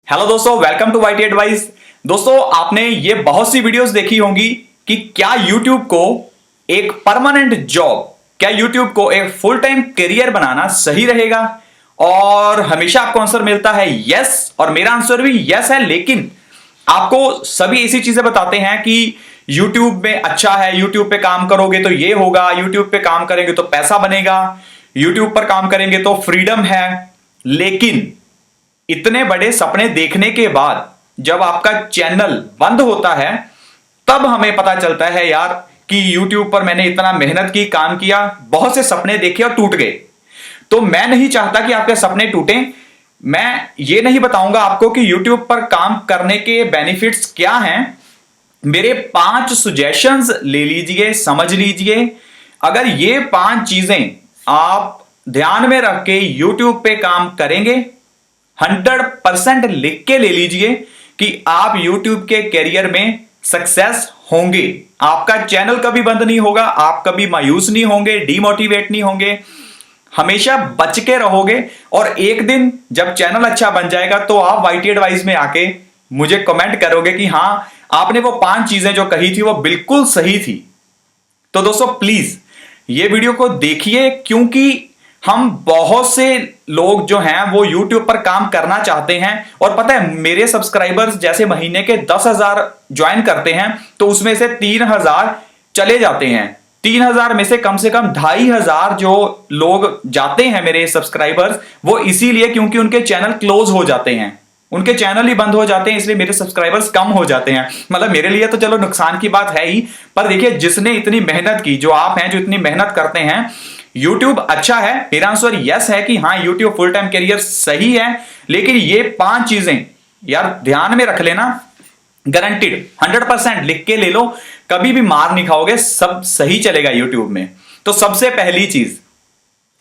Hello दोस्तों, welcome to YT advice. दोस्तों, आपने ये बहुत सी वीडियोस देखी होंगी कि क्या YouTube को एक परमानेंट जॉब, क्या YouTube को एक फुल टाइम करियर बनाना सही रहेगा। और हमेशा आपको आंसर मिलता है यस, और मेरा आंसर भी यस है। लेकिन आपको सभी ऐसी चीजें बताते हैं कि YouTube में अच्छा है, YouTube पे काम करोगे तो ये होगा, YouTube पे काम करेंगे तो पैसा बनेगा, YouTube पर काम करेंगे तो फ्रीडम है। लेकिन इतने बड़े सपने देखने के बाद जब आपका चैनल बंद होता है तब हमें पता चलता है यार कि YouTube पर मैंने इतना मेहनत की, काम किया, बहुत से सपने देखे और टूट गए। तो मैं नहीं चाहता कि आपके सपने टूटें। मैं ये नहीं बताऊंगा आपको कि YouTube पर काम करने के बेनिफिट्स क्या हैं। मेरे 5 सुजेशंस ले लीजिए, समझ लीजिए। अगर ये 5 चीजें आप ध्यान में रख के YouTube पे काम करेंगे, 100% लिख के ले लीजिए कि आप YouTube के करियर में सक्सेस होंगे। आपका चैनल कभी बंद नहीं होगा, आप कभी मायूस नहीं होंगे, डीमोटिवेट नहीं होंगे, हमेशा बच के रहोगे। और एक दिन जब चैनल अच्छा बन जाएगा तो आप वाईटी एडवाइस में आके मुझे कमेंट करोगे कि हां, आपने वो 5 चीजें जो कही थी वो बिल्कुल सही थी। तो दोस्तों, प्लीज ये वीडियो को देखिए, क्योंकि हम बहुत से लोग जो हैं वो YouTube पर काम करना चाहते हैं। और पता है, मेरे सब्सक्राइबर्स जैसे महीने के 10,000 ज्वाइन करते हैं तो उसमें से 3,000 चले जाते हैं। 3,000 में से कम 2,500 जो लोग जाते हैं मेरे सब्सक्राइबर्स, वो इसीलिए क्योंकि उनके चैनल क्लोज हो जाते हैं, उनके चैनल ही बंद हो जाते हैं, इसलिए मेरे सब्सक्राइबर्स कम हो जाते हैं। मतलब मेरे लिए तो चलो नुकसान की बात है ही, पर देखिए जिसने इतनी मेहनत की, जो आप हैं जो इतनी मेहनत करते हैं, YouTube अच्छा है। मेरा आंसर यस है कि हाँ, YouTube फुल टाइम करियर सही है। लेकिन ये 5 चीजें यार ध्यान में रख लेना, गारंटीड 100% लिख के ले लो, कभी भी मार नहीं खाओगे, सब सही चलेगा YouTube में। तो सबसे पहली चीज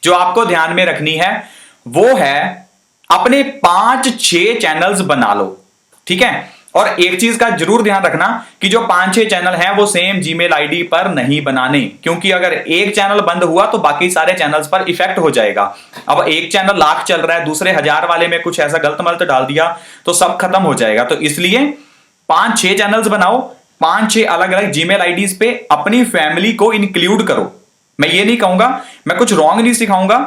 जो आपको ध्यान में रखनी है वो है अपने 5-6 चैनल्स बना लो, ठीक है। और एक चीज का जरूर ध्यान रखना कि जो 5-6 चैनल हैं वो सेम जीमेल आईडी पर नहीं बनाने, क्योंकि अगर एक चैनल बंद हुआ तो बाकी सारे चैनल्स पर इफेक्ट हो जाएगा। अब एक चैनल लाख चल रहा है, दूसरे 1000 वाले में कुछ ऐसा गलत मलत डाल दिया तो सब खत्म हो जाएगा। तो इसलिए 5-6 चैनल्स बनाओ, 5-6 अलग अलग जीमेल आईडीज पे अपनी फैमिली को इंक्लूड करो। मैं ये नहीं कहूंगा, मैं कुछ रॉन्ग नहीं सिखाऊंगा।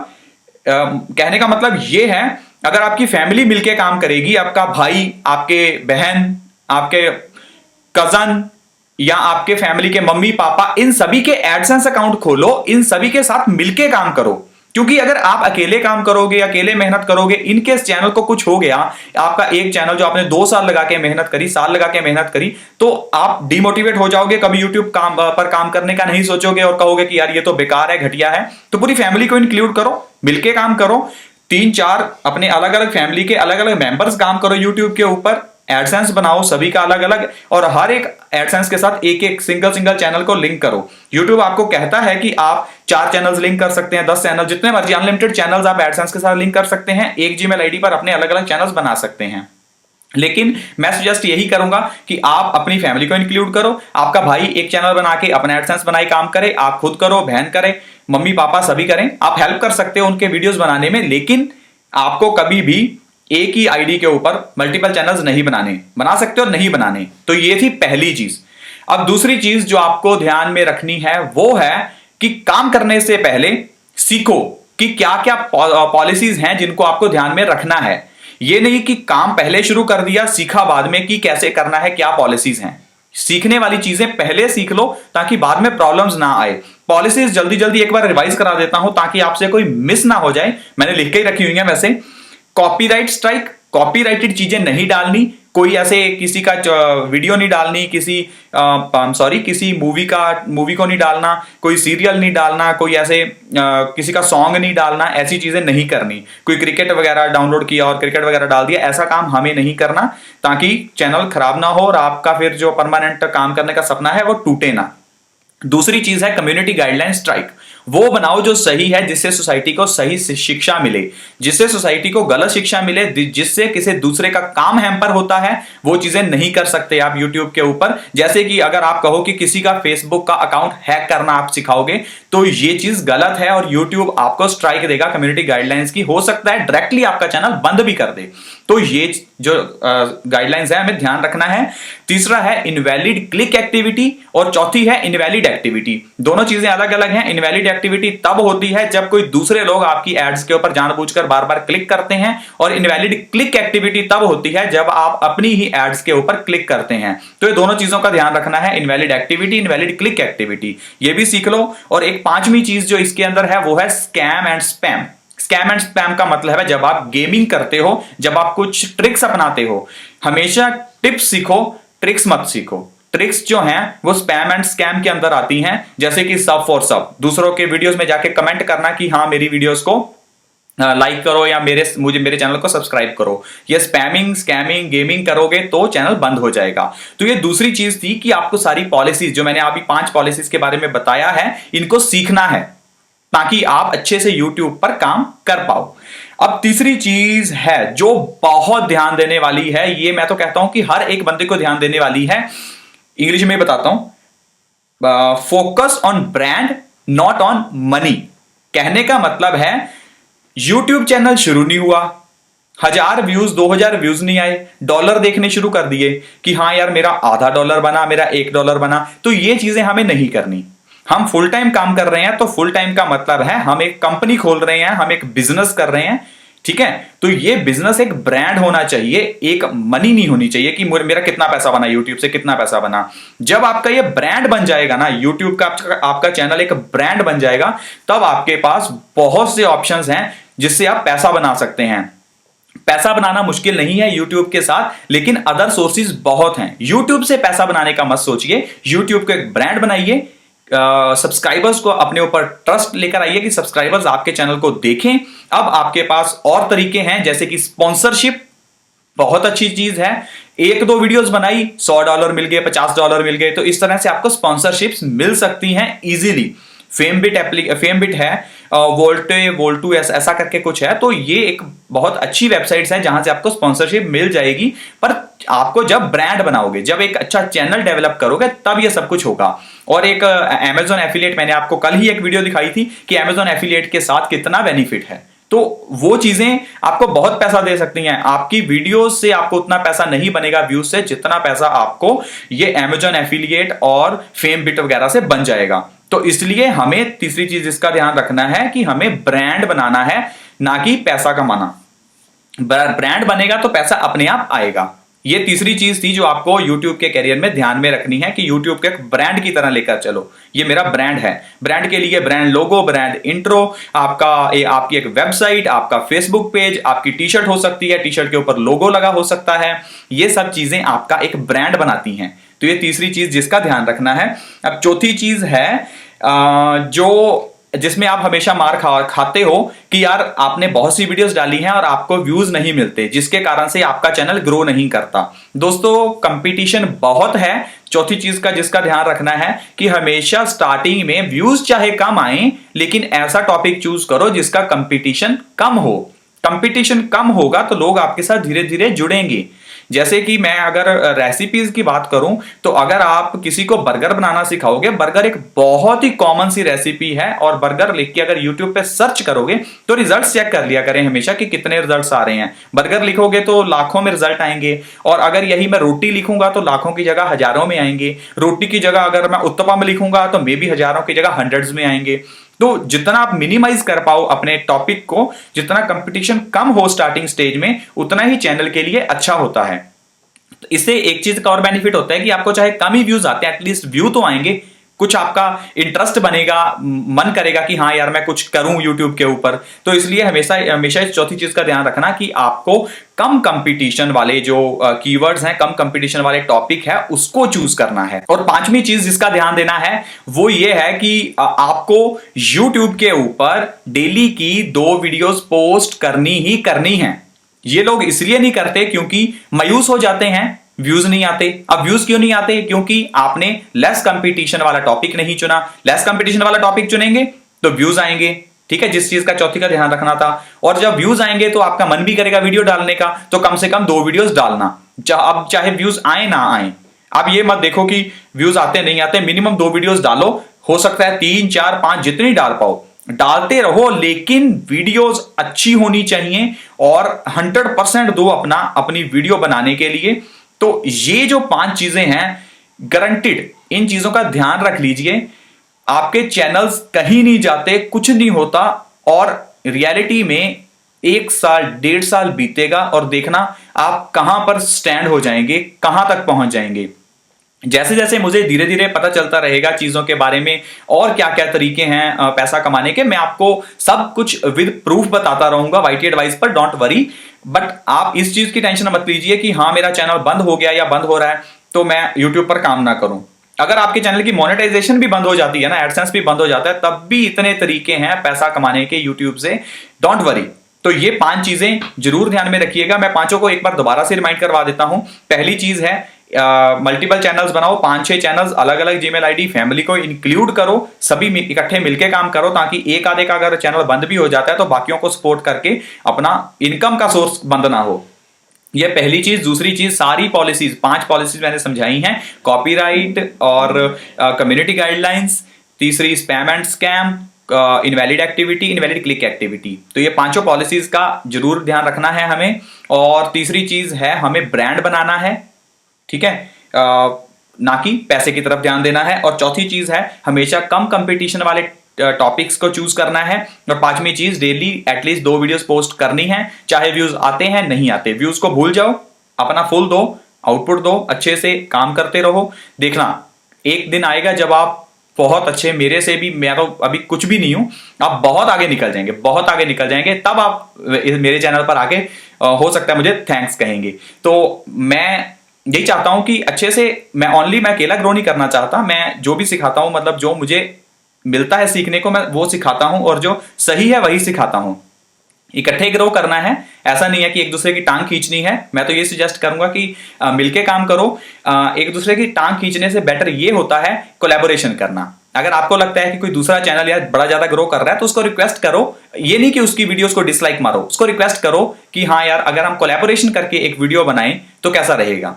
कहने का मतलब ये है, अगर आपकी फैमिली मिलके काम करेगी, आपका भाई, आपके बहन, आपके कजन या आपके फैमिली के मम्मी पापा, इन सभी के एडसेंस अकाउंट खोलो, इन सभी के साथ मिलके काम करो। क्योंकि अगर आप अकेले काम करोगे, अकेले मेहनत करोगे, इनकेस चैनल को कुछ हो गया, आपका एक चैनल जो आपने 2 साल लगा के मेहनत करी, साल लगा के मेहनत करी, तो आप डिमोटिवेट हो जाओगे, कभी यूट्यूब पर काम करने का नहीं सोचोगे और कहोगे कि यार ये तो बेकार है, घटिया है। तो पूरी फैमिली को इंक्लूड करो, मिलके काम करो, 3-4 अपने अलग अलग फैमिली के अलग अलग मेंबर्स काम करो यूट्यूब के ऊपर, एडसेंस बनाओ सभी का अलग अलग, और हर एक एडसेंस के साथ एक एक सिंगल चैनल को लिंक करो। यूट्यूब आपको कहता है कि आप 4 चैनल्स लिंक कर सकते हैं, 10 चैनल, जितने मर्जी अनलिमिटेड चैनल्स आप एडसेंस के साथ लिंक कर सकते हैं। एक जीमेल आईडी पर अपने अलग अलग चैनल्स बना सकते हैं। लेकिन मैं सजेस्ट यही करूंगा कि आप अपनी फैमिली को इंक्लूड करो। आपका भाई एक चैनल बना के अपना एडसेंस बनाए काम करे, आप खुद करो, बहन करे, मम्मी पापा सभी करें। आप हेल्प कर सकते हो उनके वीडियोस बनाने में, लेकिन आपको कभी भी एक ही आईडी के ऊपर मल्टीपल चैनल्स नहीं बनाने। बना सकते हो, नहीं बनाने। तो ये थी पहली चीज। अब दूसरी चीज जो आपको ध्यान में रखनी है वो है कि काम करने से पहले सीखो कि क्या क्या पॉलिसीज हैं जिनको आपको ध्यान में रखना है। ये नहीं कि काम पहले शुरू कर दिया, सीखा बाद में कि कैसे करना है, क्या पॉलिसीज हैं। सीखने वाली चीजें पहले सीख लो ताकि बाद में प्रॉब्लम्स ना आए। पॉलिसीज जल्दी जल्दी एक बार रिवाइज करा देता हूं ताकि आपसे कोई मिस ना हो जाए, मैंने लिख के ही रखी हुई है वैसे। कॉपीराइट स्ट्राइक, कॉपीराइटेड चीजें नहीं डालनी, कोई ऐसे किसी का वीडियो नहीं डालनी, किसी मूवी को नहीं डालना, कोई सीरियल नहीं डालना, कोई ऐसे किसी का सॉन्ग नहीं डालना, ऐसी चीजें नहीं करनी। कोई क्रिकेट वगैरह डाउनलोड किया और क्रिकेट वगैरह डाल दिया, ऐसा काम हमें नहीं करना, ताकि चैनल खराब ना हो और आपका फिर जो परमानेंट काम करने का सपना है वो टूटे ना। दूसरी चीज है कम्युनिटी गाइडलाइन स्ट्राइक। वो बनाओ जो सही है, जिससे सोसाइटी को सही शिक्षा मिले, जिससे सोसाइटी को गलत शिक्षा मिले, जिससे किसी दूसरे का काम हैम्पर होता है, वो चीजें नहीं कर सकते आप यूट्यूब के ऊपर। जैसे कि अगर आप कहो कि किसी का फेसबुक का अकाउंट हैक करना आप सिखाओगे, तो ये चीज गलत है और यूट्यूब आपको स्ट्राइक देगा कम्युनिटी गाइडलाइंस की। हो सकता है डायरेक्टली आपका चैनल बंद भी कर दे। तो ये जो गाइडलाइंस है हमें ध्यान रखना है। तीसरा है इनवैलिड क्लिक एक्टिविटी और चौथी है इनवैलिड एक्टिविटी। दोनों चीजें अलग अलग हैं। इनवैलिड एक्टिविटी तब होती है जब कोई दूसरे लोग आपकी एड्स के ऊपर जानबूझकर बार बार क्लिक करते हैं, और इनवैलिड क्लिक एक्टिविटी तब होती है जब आप अपनी ही एड्स के ऊपर क्लिक करते हैं। तो ये दोनों चीजों का ध्यान रखना है, invalid activity, invalid click activity, ये भी सीख लो। और एक पांचवी चीज जो इसके अंदर है वो है scam and spam. Scam and spam का मतलब है जब आप गेमिंग करते हो, जब आप कुछ ट्रिक्स अपनाते हो, हमेशा टिप्स सीखो, ट्रिक्स मत सीखो। ट्रिक्स जो हैं वो स्पैम एंड स्कैम के अंदर आती हैं, जैसे कि सब फॉर सब, दूसरों के वीडियोस में जाके कमेंट करना कि हाँ मेरी वीडियोस को लाइक करो या मेरे चैनल को सब्सक्राइब करो। ये स्पैमिंग, स्कैमिंग, गेमिंग करोगे तो चैनल बंद हो जाएगा। तो ये दूसरी चीज थी कि आपको सारी पॉलिसीज जो मैंने अभी 5 पॉलिसीज के बारे में बताया है, इनको सीखना है ताकि आप अच्छे से YouTube पर काम कर पाओ। अब तीसरी चीज है जो बहुत ध्यान देने वाली है, ये मैं तो कहता हूं कि हर एक बंदे को ध्यान देने वाली है। इंग्लिश में बताता हूं, focus on brand not on money. कहने का मतलब है YouTube चैनल शुरू नहीं हुआ, 1000 व्यूज 2000 व्यूज नहीं आए, डॉलर देखने शुरू कर दिए कि हाँ यार मेरा आधा डॉलर बना, मेरा $1 बना, तो ये चीजें हमें नहीं करनी। हम फुल टाइम काम कर रहे हैं, तो फुल टाइम का मतलब है हम एक कंपनी खोल रहे हैं, हम एक बिजनेस कर रहे हैं, ठीक है। तो ये बिजनेस एक ब्रांड होना चाहिए, एक मनी नहीं होनी चाहिए कि मेरा कितना पैसा बना, यूट्यूब से कितना पैसा बना। जब आपका ये ब्रांड बन जाएगा ना, यूट्यूब का आपका चैनल एक ब्रांड बन जाएगा, तब आपके पास बहुत से ऑप्शंस हैं जिससे आप पैसा बना सकते हैं। पैसा बनाना मुश्किल नहीं है YouTube के साथ, लेकिन अदर सोर्सेज बहुत हैं। YouTube से पैसा बनाने का मत सोचिए, YouTube को एक ब्रांड बनाइए, सब्सक्राइबर्स को अपने ऊपर ट्रस्ट लेकर आइए कि सब्सक्राइबर्स आपके चैनल को देखें। अब आपके पास और तरीके हैं, जैसे कि स्पॉन्सरशिप, बहुत अच्छी चीज है। 1-2 वीडियोस बनाई, $100 मिल गए, $50 मिल गए, तो इस तरह से आपको स्पॉन्सरशिप्स मिल सकती हैं इजीली। फेमबिट है, वोल्टू ऐसा करके कुछ है, तो ये एक बहुत अच्छी वेबसाइट्स है जहां से आपको स्पॉन्सरशिप मिल जाएगी। पर आपको जब ब्रांड बनाओगे, जब एक अच्छा चैनल डेवलप करोगे, तब ये सब कुछ होगा। और एक Amazon एफिलिएट, मैंने आपको कल ही एक वीडियो दिखाई थी कि Amazon एफिलिएट के साथ कितना बेनिफिट है। तो वो चीजें आपको बहुत पैसा दे सकती हैं। आपकी वीडियोस से आपको उतना पैसा नहीं बनेगा व्यूज से, जितना पैसा आपको ये Amazon एफिलिएट और फेमबिट वगैरह से बन जाएगा। तो इसलिए हमें तीसरी चीज इसका ध्यान रखना है कि हमें ब्रांड बनाना है, ना कि पैसा कमाना। ब्रांड बनेगा तो पैसा अपने आप आएगा। ये तीसरी चीज थी जो आपको YouTube के करियर में ध्यान में रखनी है कि YouTube को एक ब्रांड की तरह लेकर चलो। ये मेरा ब्रांड है। ब्रांड के लिए ब्रांड लोगो, ब्रांड इंट्रो, आपकी एक वेबसाइट, आपका फेसबुक पेज, आपकी टी शर्ट हो सकती है, टी शर्ट के ऊपर लोगो लगा हो सकता है। ये सब चीजें आपका एक ब्रांड बनाती हैं। तो ये तीसरी चीज जिसका ध्यान रखना है। अब चौथी चीज है जो जिसमें आप हमेशा मार खाते हो कि यार आपने बहुत सी वीडियोस डाली हैं और आपको व्यूज नहीं मिलते, जिसके कारण से आपका चैनल ग्रो नहीं करता। दोस्तों कंपटीशन बहुत है। चौथी चीज का जिसका ध्यान रखना है कि हमेशा स्टार्टिंग में व्यूज चाहे कम आए, लेकिन ऐसा टॉपिक चूज करो जिसका कंपटीशन कम हो। कंपटीशन कम होगा तो लोग आपके साथ धीरे धीरे जुड़ेंगे। जैसे कि मैं अगर रेसिपीज की बात करूं, तो अगर आप किसी को बर्गर बनाना सिखाओगे, बर्गर एक बहुत ही कॉमन सी रेसिपी है, और बर्गर लिख के अगर यूट्यूब पे सर्च करोगे तो रिजल्ट्स चेक कर लिया करें हमेशा कि कितने रिजल्ट्स आ रहे हैं। बर्गर लिखोगे तो लाखों में रिजल्ट आएंगे, और अगर यही मैं रोटी लिखूंगा तो लाखों की जगह हजारों में आएंगे। रोटी की जगह अगर मैं उत्तपम लिखूंगा तो मे बी हजारों की जगह हंड्रेड्स में आएंगे। तो जितना आप मिनिमाइज कर पाओ अपने टॉपिक को, जितना कंपटीशन कम हो स्टार्टिंग स्टेज में, उतना ही चैनल के लिए अच्छा होता है। तो इससे एक चीज का और बेनिफिट होता है कि आपको चाहे कम ही व्यूज आते हैं, एटलीस्ट व्यू तो आएंगे, कुछ आपका इंटरेस्ट बनेगा, मन करेगा कि हाँ यार मैं कुछ करूं यूट्यूब के ऊपर। तो इसलिए हमेशा इस चौथी चीज का ध्यान रखना कि आपको कम कंपटीशन वाले जो कीवर्ड्स हैं, कम कंपटीशन वाले टॉपिक है, उसको चूज करना है। और पांचवी चीज जिसका ध्यान देना है वो ये है कि आपको यूट्यूब के ऊपर डेली की 2 वीडियोस पोस्ट करनी ही करनी है। ये लोग इसलिए नहीं करते क्योंकि मायूस हो जाते हैं, व्यूज नहीं आते। अब व्यूज क्यों नहीं आते? क्योंकि आपने लेस कंपटीशन वाला टॉपिक नहीं चुना। लेस कंपटीशन वाला टॉपिक चुनेंगे तो व्यूज आएंगे, ठीक है, जिस चीज का चौथी का ध्यान रखना था। और जब व्यूज आएंगे तो आपका मन भी करेगा वीडियो डालने का, तो कम से कम 2 वीडियोस डालना, अब चाहे व्यूज आए ना आए। अब ये मत देखो कि व्यूज आते नहीं आते, मिनिमम 2 वीडियोस डालो। हो सकता है 3, 4, 5 जितनी डाल पाओ। डालते रहो, लेकिन वीडियोस अच्छी होनी चाहिए और 100% दो अपनी वीडियो बनाने के लिए। तो ये जो 5 चीजें हैं गारंटीड, इन चीजों का ध्यान रख लीजिए। आपके चैनल्स कहीं नहीं जाते, कुछ नहीं होता, और रियलिटी में 1 साल 1.5 साल बीतेगा और देखना आप कहां पर स्टैंड हो जाएंगे, कहां तक पहुंच जाएंगे। जैसे जैसे मुझे धीरे धीरे पता चलता रहेगा चीजों के बारे में और क्या क्या तरीके हैं पैसा कमाने के, मैं आपको सब कुछ विद प्रूफ बताता रहूंगा वाईटी एडवाइस पर, डोंट वरी। बट आप इस चीज की टेंशन मत लीजिए कि हाँ मेरा चैनल बंद हो गया या बंद हो रहा है तो मैं यूट्यूब पर काम ना करूं। अगर आपके चैनल की मोनेटाइजेशन भी बंद हो जाती है ना, एडसेंस भी बंद हो जाता है, तब भी इतने तरीके हैं पैसा कमाने के यूट्यूब से, डोंट वरी। तो ये 5 चीजें जरूर ध्यान में रखिएगा। मैं पांचों को एक बार दोबारा से रिमाइंड करवा देता हूं। पहली चीज है मल्टीपल चैनल्स बनाओ, 5-6 चैनल्स, अलग अलग जीमेल आईडी, फैमिली को इंक्लूड करो, सभी इकट्ठे मिलके काम करो, ताकि एक आधे का अगर चैनल बंद भी हो जाता है तो बाकियों को सपोर्ट करके अपना इनकम का सोर्स बंद ना हो। ये पहली चीज। दूसरी चीज, सारी पॉलिसीज, 5 पॉलिसीज मैंने समझाई हैं, कॉपीराइट और कम्युनिटी गाइडलाइंस। तीसरी spam and scam, invalid activity, invalid click activity. तो ये 5 पॉलिसीज का जरूर ध्यान रखना है हमें। और तीसरी चीज है हमें ब्रांड बनाना है, ठीक है, ना कि पैसे की तरफ ध्यान देना है। और चौथी चीज है हमेशा कम कंपटीशन वाले टॉपिक्स को चूज करना है। और 5वीं चीज, डेली एटलीस्ट 2 वीडियोस पोस्ट करनी है, चाहे व्यूज आते हैं नहीं आते, व्यूज को भूल जाओ, अपना फुल दो, आउटपुट दो, अच्छे से काम करते रहो। देखना एक दिन आएगा जब आप बहुत अच्छे, मेरे से भी, मैं तो अभी कुछ भी नहीं हूं, आप बहुत आगे निकल जाएंगे, बहुत आगे निकल जाएंगे, तब आप मेरे चैनल पर आके हो सकता है मुझे थैंक्स कहेंगे। तो मैं यही चाहता हूं कि अच्छे से, मैं अकेला ग्रो नहीं करना चाहता, मैं जो भी सिखाता हूं, मतलब जो मुझे मिलता है सीखने को मैं वो सिखाता हूं, और जो सही है वही सिखाता हूं। इकट्ठे ग्रो करना है, ऐसा नहीं है कि एक दूसरे की टांग खींचनी है। मैं तो ये सजेस्ट करूंगा कि मिलके काम करो। एक दूसरे की टांग खींचने से बेटर ये होता है कोलैबोरेशन करना। अगर आपको लगता है कि कोई दूसरा चैनल यार बड़ा ज्यादा ग्रो कर रहा है तो उसको रिक्वेस्ट करो, ये नहीं कि उसकी वीडियोस को डिसलाइक मारो, उसको रिक्वेस्ट करो कि हाँ यार अगर हम कोलैबोरेशन करके एक वीडियो बनाएं तो कैसा रहेगा।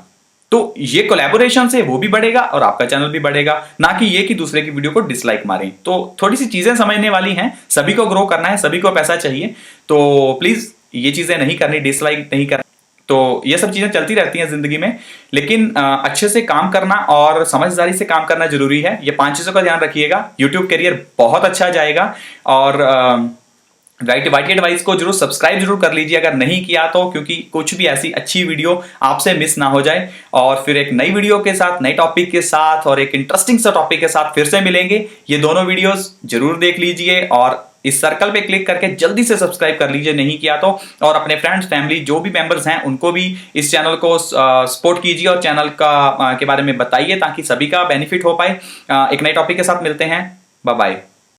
तो ये कोलैबोरेशन से वो भी बढ़ेगा और आपका चैनल भी बढ़ेगा, ना कि ये कि दूसरे की वीडियो को डिसलाइक मारें। तो थोड़ी सी चीजें समझने वाली हैं, सभी को ग्रो करना है, सभी को पैसा चाहिए, तो प्लीज ये चीजें नहीं करनी, डिसलाइक नहीं करना। तो ये सब चीजें चलती रहती हैं जिंदगी में, लेकिन अच्छे से काम करना और समझदारी से काम करना जरूरी है। ये 5 चीजों का ध्यान रखिएगा, यूट्यूब करियर बहुत अच्छा जाएगा। और वाईटी एडवाइस को जरूर सब्सक्राइब जरूर कर लीजिए अगर नहीं किया तो, क्योंकि कुछ भी ऐसी अच्छी वीडियो आपसे मिस ना हो जाए। और फिर एक नई वीडियो के साथ, नए टॉपिक के साथ और एक इंटरेस्टिंग सा टॉपिक के साथ फिर से मिलेंगे। ये दोनों वीडियोस जरूर देख लीजिए और इस सर्कल पे क्लिक करके जल्दी से सब्सक्राइब कर लीजिए नहीं किया तो। और अपने फ्रेंड्स, फैमिली, जो भी मेंबर्स हैं उनको भी इस चैनल को सपोर्ट कीजिए और चैनल का के बारे में बताइए, ताकि सभी का बेनिफिट हो पाए। एक नए टॉपिक के साथ मिलते हैं, बाय बाय।